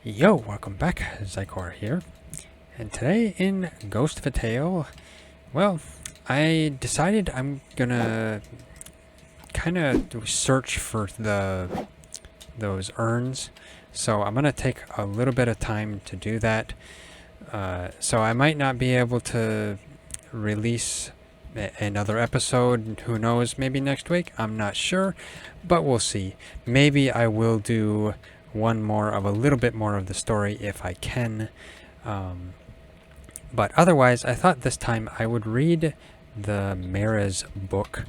Yo, welcome back, Xycor here. And today in Ghost of a Tale, well, I decided I'm gonna kind of search for those urns. So I'm gonna take a little bit of time to do that. So I might not be able to release another episode. Who knows? Maybe next week. I'm not sure, but we'll see. Maybe I will do one more of a little bit more of the story if I can. But otherwise, I thought this time I would read the MERRA'S book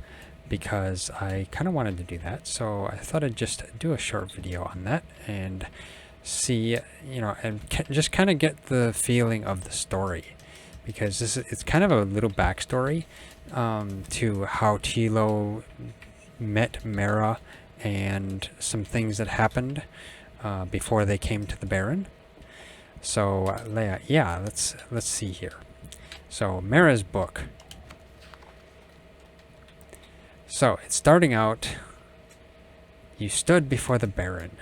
because I kind of wanted to do that. So I thought I'd just do a short video on that and see, and just kind of get the feeling of the story, because it's kind of a little backstory to how Tilo met Merra and some things that happened before they came to the Baron. So yeah, let's see here. So MERRA'S book. So it's starting out. You stood before the Baron,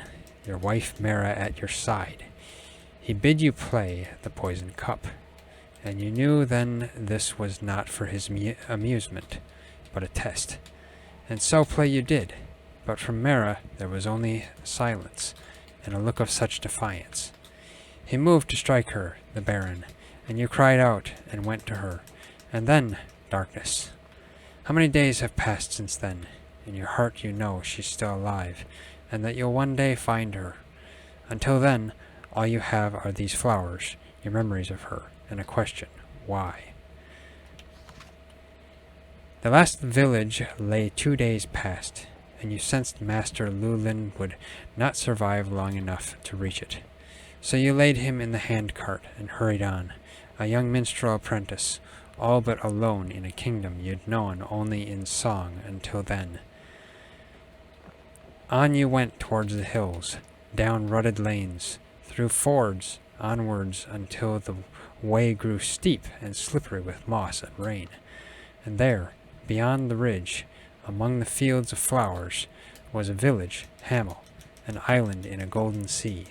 your wife Merra at your side. He bid you play the poison cup, and you knew then this was not for his amusement, but a test. And so play you did, but from Merra there was only silence, and a look of such defiance. He moved to strike her, the Baron, and you cried out and went to her, and then darkness. How many days have passed since then? In your heart you know she's still alive, and that you'll one day find her. Until then, all you have are these flowers, your memories of her, and a question, why? The last village lay 2 days past, and you sensed Master Nylusion would not survive long enough to reach it. So you laid him in the handcart and hurried on, a young minstrel apprentice, all but alone in a kingdom you'd known only in song until then. On you went towards the hills, down rutted lanes, through fords, onwards until the way grew steep and slippery with moss and rain. And there, beyond the ridge, among the fields of flowers, was a village, Hamel, an island in a golden sea.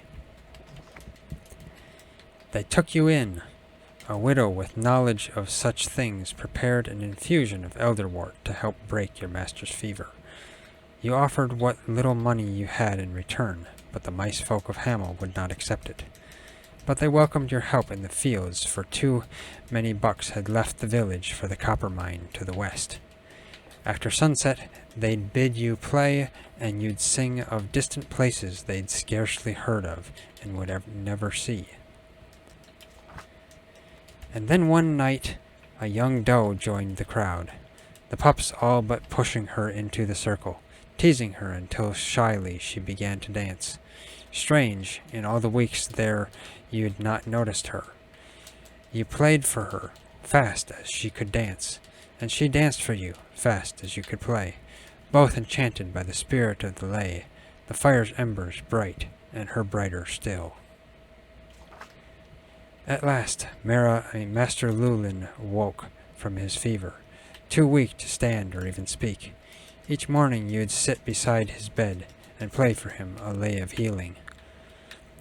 They took you in. A widow with knowledge of such things prepared an infusion of elderwort to help break your master's fever. You offered what little money you had in return, but the mice folk of Hamel would not accept it. But they welcomed your help in the fields, for too many bucks had left the village for the copper mine to the west. After sunset, they'd bid you play, and you'd sing of distant places they'd scarcely heard of and would never see. And then one night, a young doe joined the crowd, the pups all but pushing her into the circle, teasing her until shyly she began to dance. Strange, in all the weeks there you'd not noticed her. You played for her, fast as she could dance, and she danced for you, fast as you could play, both enchanted by the spirit of the lay, the fire's embers bright, and her brighter still. At last, Master Nylusion woke from his fever, too weak to stand or even speak. Each morning you'd sit beside his bed and play for him a lay of healing.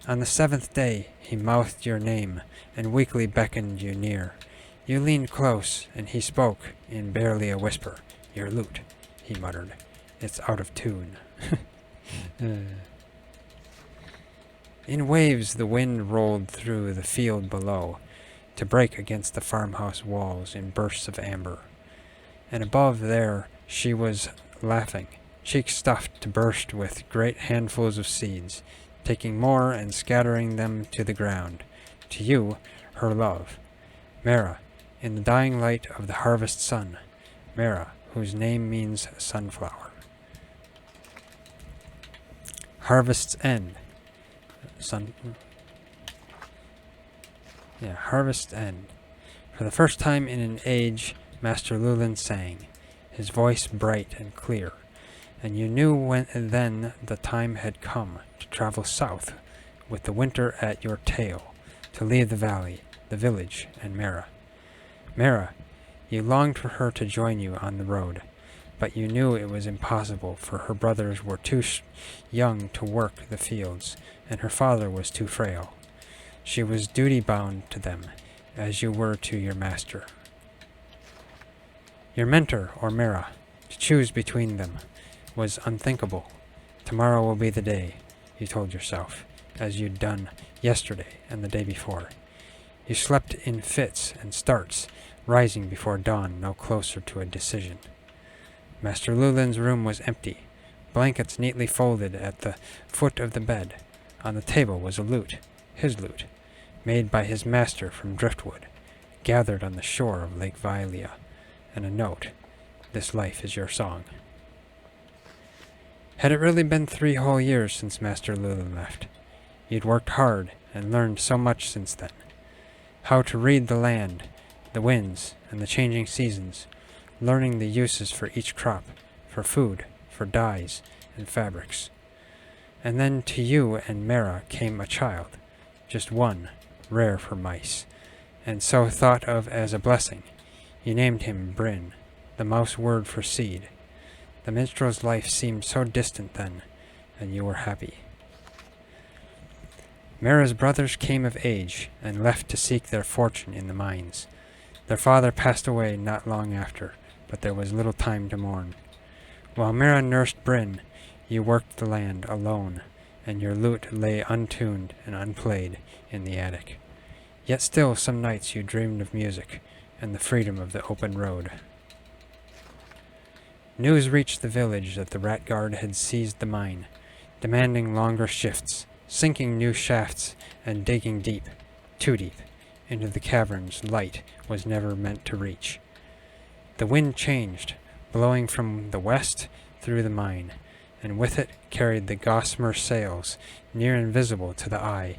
On the 7th day he mouthed your name and weakly beckoned you near. You leaned close, and he spoke in barely a whisper. Your lute, he muttered. It's out of tune. In waves the wind rolled through the field below, to break against the farmhouse walls in bursts of amber. And above there she was laughing, cheeks stuffed to burst with great handfuls of seeds, taking more and scattering them to the ground. To you, her love. Merra, in the dying light of the harvest sun. Merra, whose name means sunflower. Harvest's end. Harvest end. For the first time in an age, Master Nylusion sang, his voice bright and clear, and you knew then the time had come to travel south, with the winter at your tail, to leave the valley, the village, and Merra. Merra, you longed for her to join you on the road, but you knew it was impossible, for her brothers were too young to work the fields, and her father was too frail. She was duty-bound to them, as you were to your master. Your mentor, or Merra, to choose between them, was unthinkable. Tomorrow will be the day, you told yourself, as you'd done yesterday and the day before. You slept in fits and starts, rising before dawn, no closer to a decision. Master Llewellyn's room was empty, blankets neatly folded at the foot of the bed. On the table was a lute, his lute, made by his master from driftwood, gathered on the shore of Lake Vilea, and a note, "This life is your song." Had it really been 3 whole years since Master Llewellyn left? You'd worked hard and learned so much since then. How to read the land, the winds, and the changing seasons, learning the uses for each crop, for food, for dyes, and fabrics. And then to you and Merra came a child, just one, rare for mice, and so thought of as a blessing. You named him Bryn, the mouse word for seed. The minstrel's life seemed so distant then, and you were happy. Merra's brothers came of age, and left to seek their fortune in the mines. Their father passed away not long after, but there was little time to mourn. While Merra nursed Bryn, you worked the land alone, and your lute lay untuned and unplayed in the attic. Yet still some nights you dreamed of music, and the freedom of the open road. News reached the village that the Rat Guard had seized the mine, demanding longer shifts, sinking new shafts, and digging deep, too deep, into the caverns light was never meant to reach. The wind changed, blowing from the west through the mine, and with it carried the gossamer sails, near invisible to the eye,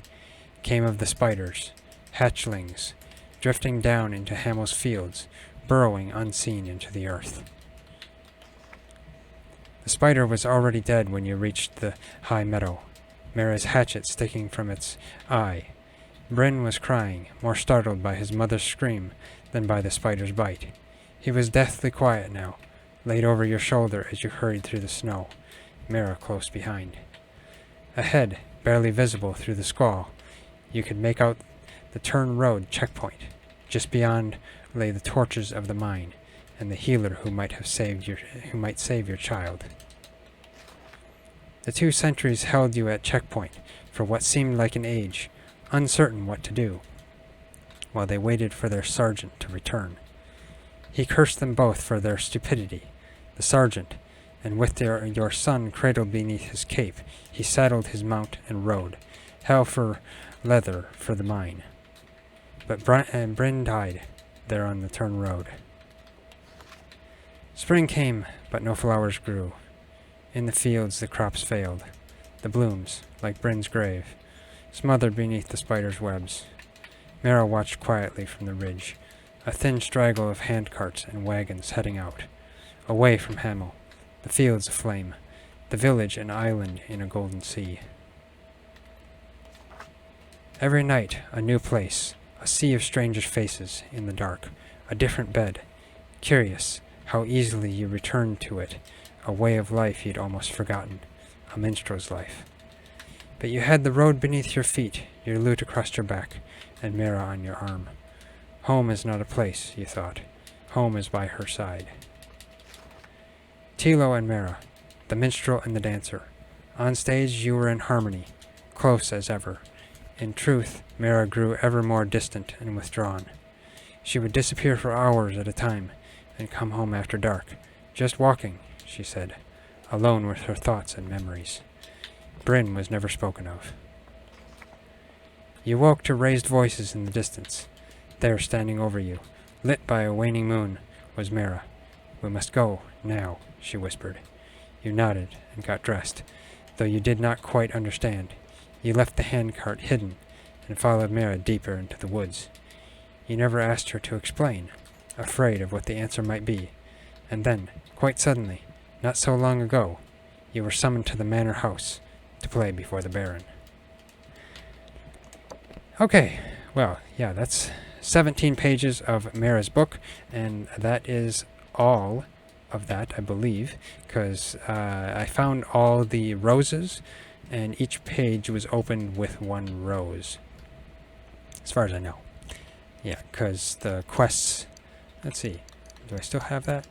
came of the spiders, hatchlings, drifting down into Hamel's fields, burrowing unseen into the earth. The spider was already dead when you reached the high meadow, Merra's hatchet sticking from its eye. Bryn was crying, more startled by his mother's scream than by the spider's bite. He was deathly quiet now, laid over your shoulder as you hurried through the snow, Merra close behind. Ahead, barely visible through the squall, you could make out the turn road checkpoint. Just beyond lay the torches of the mine, and the healer who might save your child. The 2 sentries held you at checkpoint for what seemed like an age, uncertain what to do, while they waited for their sergeant to return. He cursed them both for their stupidity, the sergeant, and with your son cradled beneath his cape, he saddled his mount and rode, hell for leather for the mine. But Bryn died there on the turn road. Spring came, but no flowers grew. In the fields the crops failed, the blooms, like Bryn's grave, smothered beneath the spider's webs. Merra watched quietly from the ridge, a thin straggle of handcarts and wagons heading out, away from Hamel, the fields aflame, the village an island in a golden sea. Every night a new place, a sea of strangers' faces in the dark, a different bed. Curious how easily you returned to it, a way of life you'd almost forgotten, a minstrel's life. But you had the road beneath your feet, your lute across your back, and Merra on your arm. Home is not a place, you thought. Home is by her side. Tilo and Merra, the minstrel and the dancer. On stage you were in harmony, close as ever. In truth, Merra grew ever more distant and withdrawn. She would disappear for hours at a time, and come home after dark. Just walking, she said, alone with her thoughts and memories. Bryn was never spoken of. You woke to raised voices in the distance. There, standing over you, lit by a waning moon, was Merra. "We must go, now," she whispered. You nodded and got dressed, though you did not quite understand. You left the handcart hidden and followed Merra deeper into the woods. You never asked her to explain, afraid of what the answer might be. And then, quite suddenly, not so long ago, you were summoned to the manor house to play before the Baron. Okay, well, yeah, that's 17 pages of Merra's book, and that is all of that, I believe, because I found all the roses, and each page was opened with one rose, as far as I know. Yeah, because the quests... Let's see. Do I still have that?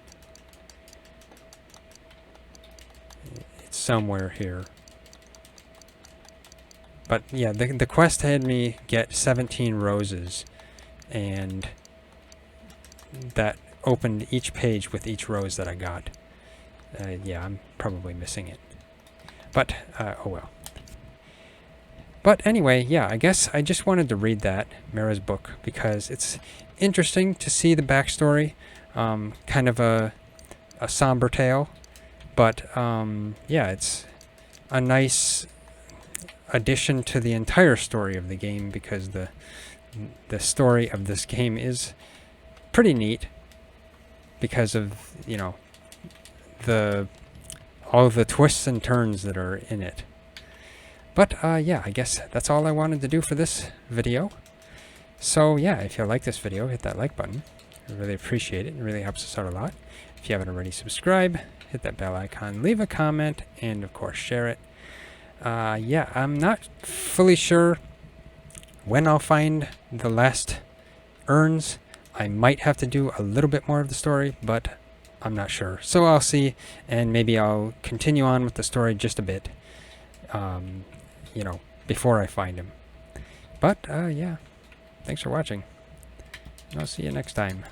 It's somewhere here. But yeah, the quest had me get 17 roses, and that opened each page with each rose that I got. Yeah, I'm probably missing it. But, oh well. But anyway, yeah, I guess I just wanted to read that, Merra's book, because it's interesting to see the backstory. Kind of a somber tale. But, yeah, it's a nice addition to the entire story of the game, because the story of this game is pretty neat because of, you know, all of the twists and turns that are in it. But yeah, I guess that's all I wanted to do for this video. So yeah, if you like this video, hit that like button. I really appreciate it. It really helps us out a lot. If you haven't already, subscribe, hit that bell icon, leave a comment, and of course share it. Yeah, I'm not fully sure when I'll find the last urns. I might have to do a little bit more of the story, but I'm not sure. So I'll see, and maybe I'll continue on with the story just a bit, you know, before I find him. But, yeah, thanks for watching. I'll see you next time.